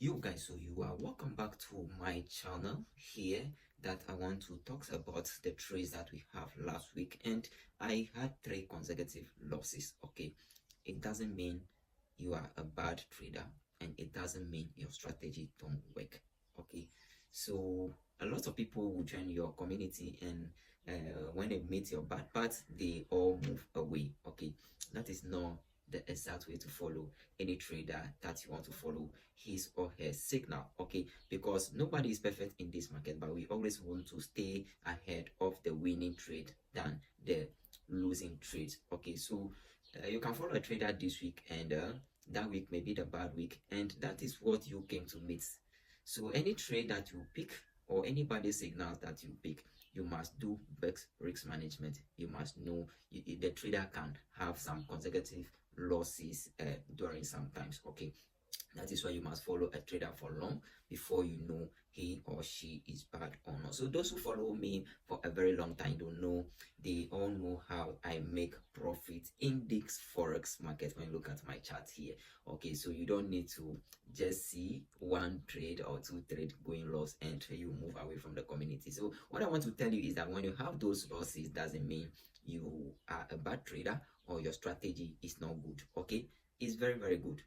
You guys, so you are welcome back to my channel here that I want to talk about the trades that we have last week, and I had 3 consecutive losses. Okay, it doesn't mean you are a bad trader, and it doesn't mean your strategy don't work. Okay, so a lot of people will join your community, and when they meet your bad parts, they all move away. Okay, that is not the exact way to follow any trader that you want to follow his or her signal. Okay, because nobody is perfect in this market, but we always want to stay ahead of the winning trade than the losing trade. Okay, so you can follow a trader this week, and that week may be the bad week, and that is what you came to meet. So any trade that you pick or anybody signals that you pick, you must do risk management. You must know the trader can have some consecutive losses during some times. Okay, that is why you must follow a trader for long before you know he or she is bad or not. So those who follow me for a very long time don't know, they all know how I make profit in this forex market. When you look at my chart here, okay, so you don't need to just see one trade or two trade going loss and you move away from the community. So what I want to tell you is that when you have those losses, doesn't mean you are a bad trader or your strategy is not good. Okay, it's very good.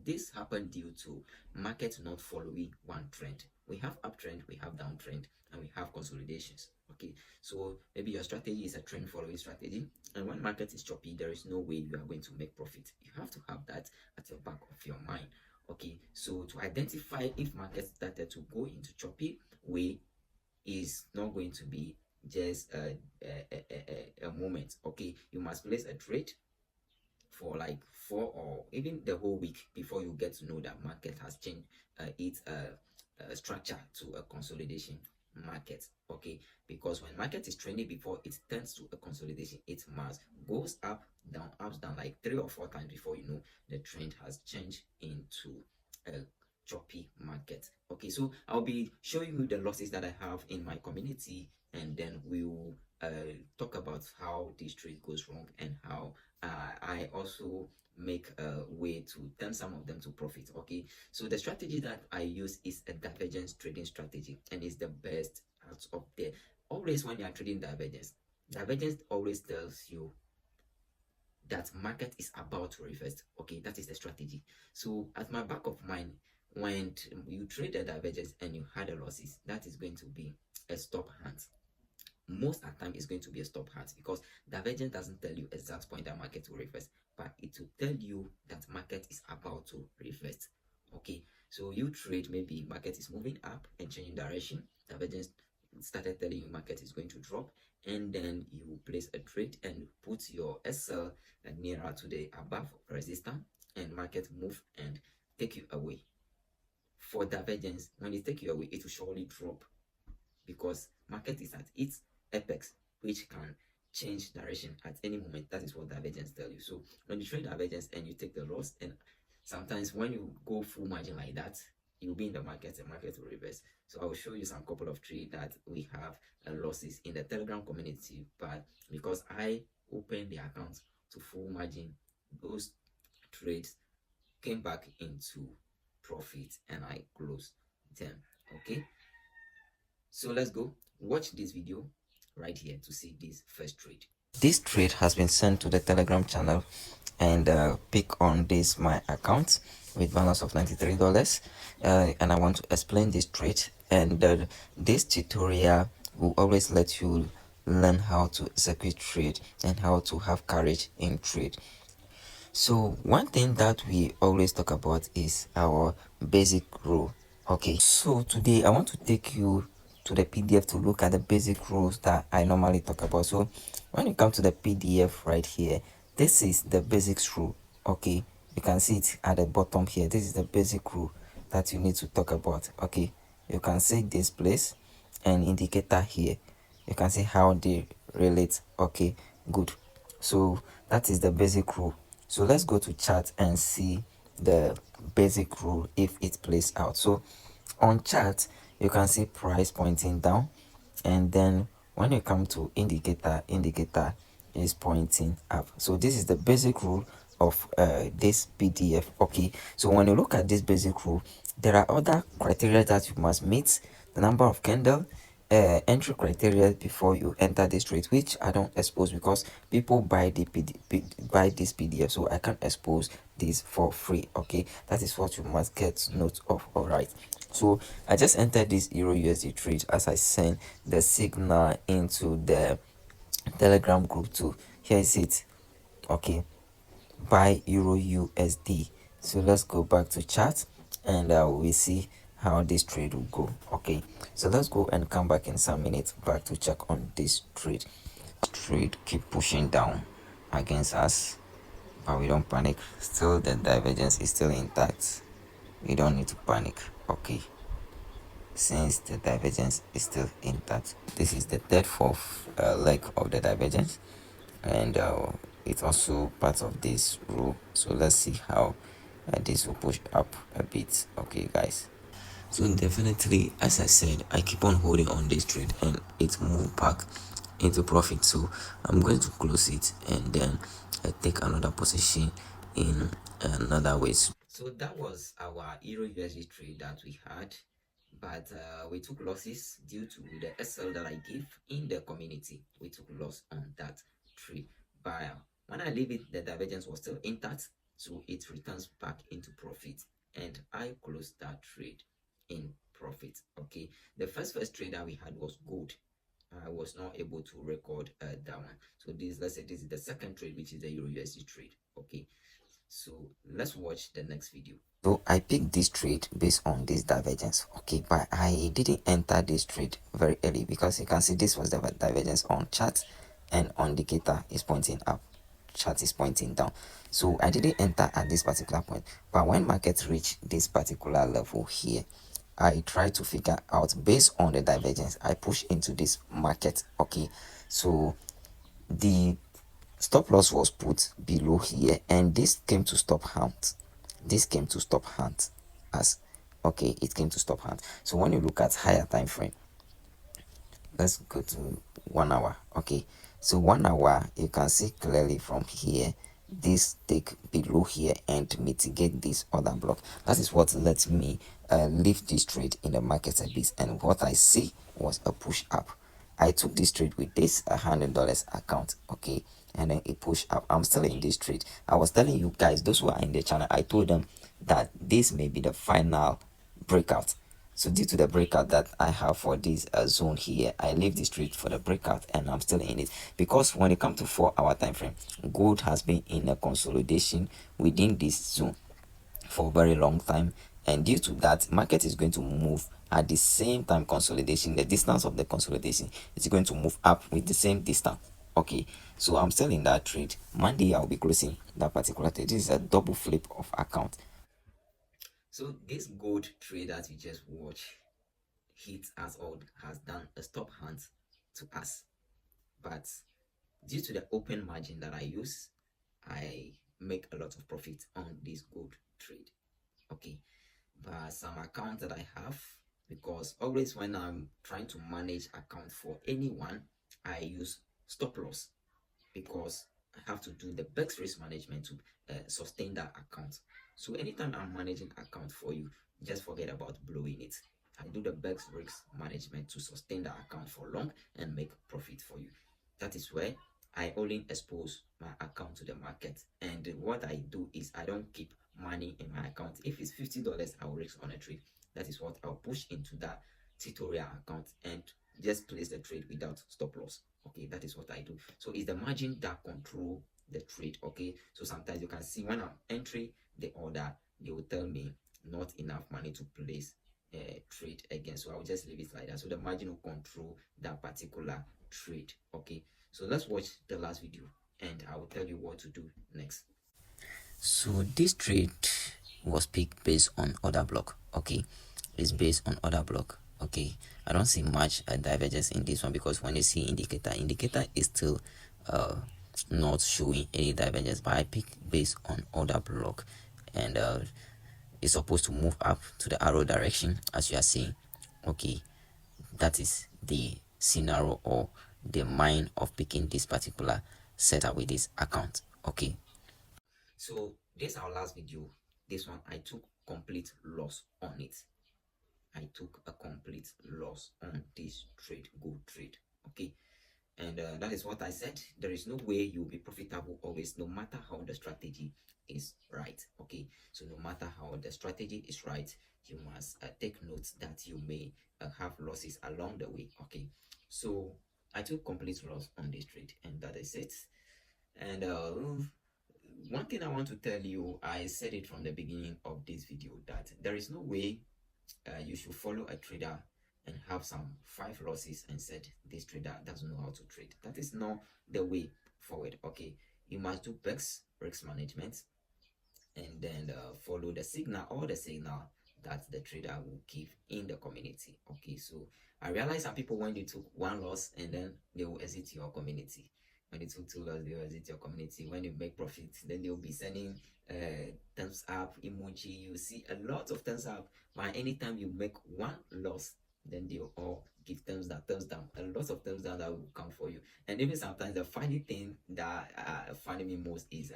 This happened due to market not following one trend. We have uptrend, we have downtrend, and we have consolidations. Okay, so maybe your strategy is a trend following strategy, and when market is choppy, there is no way you are going to make profit. You have to have that at the back of your mind. Okay, so to identify if market started to go into choppy way is not going to be just a moment. Okay, you must place a trade for like 4 or even the whole week before you get to know that market has changed its structure to a consolidation market. Okay, because when market is trending before it turns to a consolidation, it must goes up down like 3 or 4 times before you know the trend has changed into a choppy market. Okay, so I'll be showing you the losses that I have in my community, and then we'll talk about how this trade goes wrong and how I also make a way to turn some of them to profit. Okay, so the strategy that I use is a divergence trading strategy, and it's the best out of there. Always when you are trading divergence always tells you that market is about to reverse. Okay, that is the strategy. So at my back of mind, when you trade the divergence and you had the losses, that is going to be a stop hand. Most of the time it's going to be a stop hand, because divergence doesn't tell you exact point that market will reverse, but it will tell you that market is about to reverse. Okay, so you trade, maybe market is moving up and changing direction, divergence started telling you market is going to drop, and then you place a trade and put your SL nearer to the above resistance, and market move and take you away. For divergence, when it take you away, it will surely drop, because market is at its apex, which can change direction at any moment. That is what divergence tell you. So when you trade divergence and you take the loss, and sometimes when you go full margin like that, you'll be in the market and market will reverse. So I will show you some couple of trades that we have losses in the Telegram community, but because I opened the account to full margin, those trades came back into profit and I closed them. Okay, so let's go watch this video right here to see this first trade. This trade has been sent to the Telegram channel, and pick on this my account with balance of $93, and I want to explain this trade, and this tutorial will always let you learn how to execute trade and how to have courage in trade. So one thing that we always talk about is our basic rule. Okay, so today I want to take you to the PDF to look at the basic rules that I normally talk about. So when you come to the PDF right here, this is the basics rule. Okay, you can see it at the bottom here. This is the basic rule that you need to talk about. Okay, you can see this place and indicator here. You can see how they relate. Okay, good. So that is the basic rule. So let's go to chart and see the basic rule if it plays out. So on chart, you can see price pointing down, and then when you come to indicator is pointing up. So this is the basic rule of this PDF. Okay, so when you look at this basic rule, there are other criteria that you must meet: the number of candle, entry criteria before you enter this trade, which I don't expose because people buy buy this PDF, so I can't expose this for free. Okay, that is what you must get note of. All right, so I just entered this Euro USD trade as I send the signal into the Telegram group too. Here is it. Okay, buy Euro USD. So let's go back to chart and we see how this trade will go. Okay, so let's go and come back in some minutes back to check on this trade. Trade keep pushing down against us, but we don't panic. Still, the divergence is still intact. We don't need to panic. Okay, since the divergence is still intact, this is the third fourth leg of the divergence, and it's also part of this rule. So let's see how this will push up a bit. Okay guys, so definitely, as I said, I keep on holding on this trade and it moved back into profit, so I'm going to close it and then take another position in another ways. So that was our Euro USD trade that we had, but we took losses due to the SL that I gave in the community. We took loss on that trade, but when I leave it, the divergence was still intact, so it returns back into profit, and I closed that trade in profit. Okay, the first trade that we had was gold. I was not able to record that one. So this, let's say this is the second trade, which is the Euro USD trade. Okay, so let's watch the next video. So I picked this trade based on this divergence. Okay, but I didn't enter this trade very early because you can see this was the divergence on chart, and on indicator is pointing up, chart is pointing down. So I didn't enter at this particular point, but when market reached this particular level here, I try to figure out based on the divergence. I push into this market. Okay, so the stop loss was put below here, and this came to stop hand. This came to stop hand as okay, it came to stop hand. So when you look at higher time frame, let's go to 1 hour. Okay, so 1 hour, you can see clearly from here this take below here and mitigate this other block. That is what let me leave this trade in the market a bit, and what I see was a push up. I took this trade with this $100 account. Okay, and then it pushed up. I'm still in this trade. I was telling you guys, those who are in the channel, I told them that this may be the final breakout. So due to the breakout that I have for this zone here, I leave this trade for the breakout and I'm still in it, because when it comes to 4 hour time frame, gold has been in a consolidation within this zone for a very long time, and due to that, market is going to move at the same time. Consolidation, the distance of the consolidation is going to move up with the same distance. Okay, so I'm still in that trade. Monday I'll be closing that particular trade. This is a double flip of account. So this gold trade that we just watched hit us all, has done a stop hand to us, but due to the open margin that I use, I make a lot of profit on this gold trade. Okay, but some accounts that I have, because always when I'm trying to manage account for anyone, I use stop loss, because I have to do the best risk management to sustain that account. So anytime I'm managing account for you, just forget about blowing it. I do the best risk management to sustain that account for long and make profit for you. That is where I only expose my account to the market. And what I do is I don't keep money in my account. If it's $50, I'll risk on a trade. That is what I'll push into that tutorial account and just place the trade without stop loss. Okay, that is what I do. So it's the margin that control the trade. Okay, so sometimes you can see when I'm entering the order, they will tell me not enough money to place a trade again, so I'll just leave it like that. So the margin will control that particular trade. Okay, so let's watch the last video and I will tell you what to do next. So this trade was picked based on order block. Okay, it's based on order block. Okay, I don't see much divergence in this one, because when you see indicator is still not showing any divergence, but I pick based on order block, and it's supposed to move up to the arrow direction as you are seeing. Okay, that is the scenario or the mind of picking this particular setup with this account. Okay, So this our last video. This one I took complete loss on it. I took a complete loss on this trade, gold trade. Okay, and that is what I said. There is no way you'll be profitable always, no matter how the strategy is right. Okay, so no matter how the strategy is right, you must take note that you may have losses along the way. Okay, so I took complete loss on this trade, and that is it. And one thing I want to tell you, I said it from the beginning of this video, that there is no way you should follow a trader and have some 5 losses and said this trader doesn't know how to trade. That is not the way forward. Okay, you must do risk management, and then follow the signal or the signal that the trader will give in the community. Okay, so I realize some people, when they took 1 loss and then they will exit your community. When they took 2 loss, they will exit your community. When you make profit, then they will be sending thumbs up emoji. You see a lot of thumbs up, but anytime you make 1 loss, then they will all give thumbs down, a lot of thumbs down that will come for you. And even sometimes the funny thing that funny me most is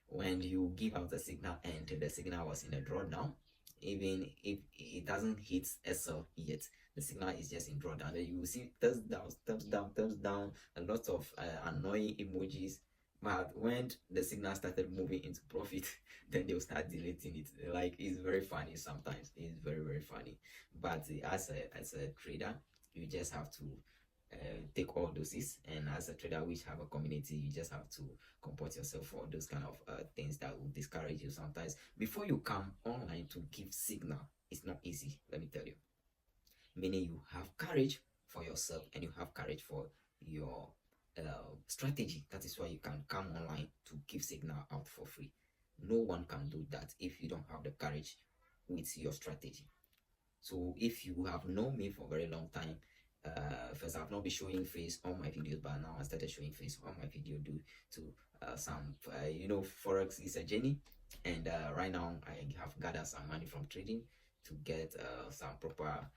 when you give out a signal and the signal was in a drawdown, even if it doesn't hit SL yet, the signal is just in drawdown. Then you will see thumbs down, a lot of annoying emojis. But when the signal started moving into profit, then they'll start deleting it. Like, it's very funny sometimes. It's very funny. But as a trader, you just have to take all doses, and as a trader which have a community, you just have to comport yourself for those kind of things that will discourage you sometimes. Before you come online to give signal, it's not easy, let me tell you. Meaning you have courage for yourself and you have courage for your strategy. That is why you can come online to give signal out for free. No one can do that if you don't have the courage with your strategy. So if you have known me for a very long time, first I've not been showing face on my videos, but now I started showing face on my video due to some Forex is a journey, and right now I have gathered some money from trading to get some proper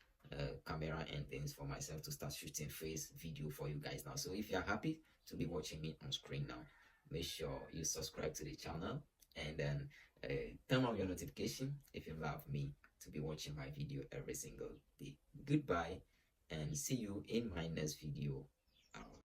camera and things for myself to start shooting face video for you guys now. So if you are happy to be watching me on screen now, make sure you subscribe to the channel, and then turn on your notification if you love me to be watching my video every single day. Goodbye, and see you in my next video.